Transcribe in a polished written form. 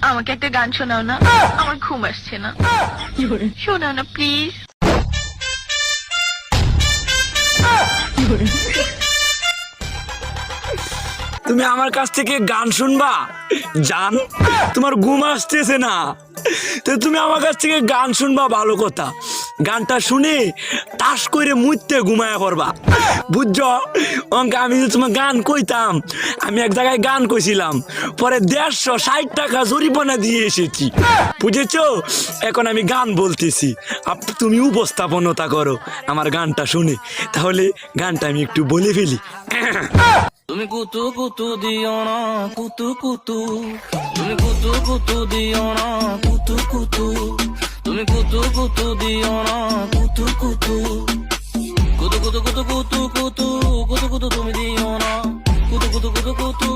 আমাকে একটা গান শোনাও না, আমার ঘুম আসছে না। শোনাও না প্লিজ। তুমি আমার কাছ থেকে গান শুনবা জান? তোমার ঘুম আসতেছে না তো তুমি আমার কাছ থেকে গান শুনবা, ভালো কথা। গানটা শুনে তাস করে মুইতে ঘুমায়া পড়বা, বুঝছো? অঙ্কে আমি যে তোমার গান কইতাম, আমি এক জায়গায় গান কইছিলাম, পরে 150 টাকা জরিমানা দিয়ে এসেছি, বুঝেছো? এখন আমি গান বলতেছি, তুমি উপস্থাপনতা করো আমার গানটা শুনে। তাহলে গানটা আমি একটু বলে ফেলি। তুমি কুতু কুতু দিও না কুতু কুতু, তুমি কুতু কুতু দিও না কুতু কুতু, তুমি কুতু কুতু দিও না কুতু কুতু, কুতু কুতু কুতু কুতু কুতু কুতু কুতু তুমি দিও না কুতু কুতু কুতু কুতু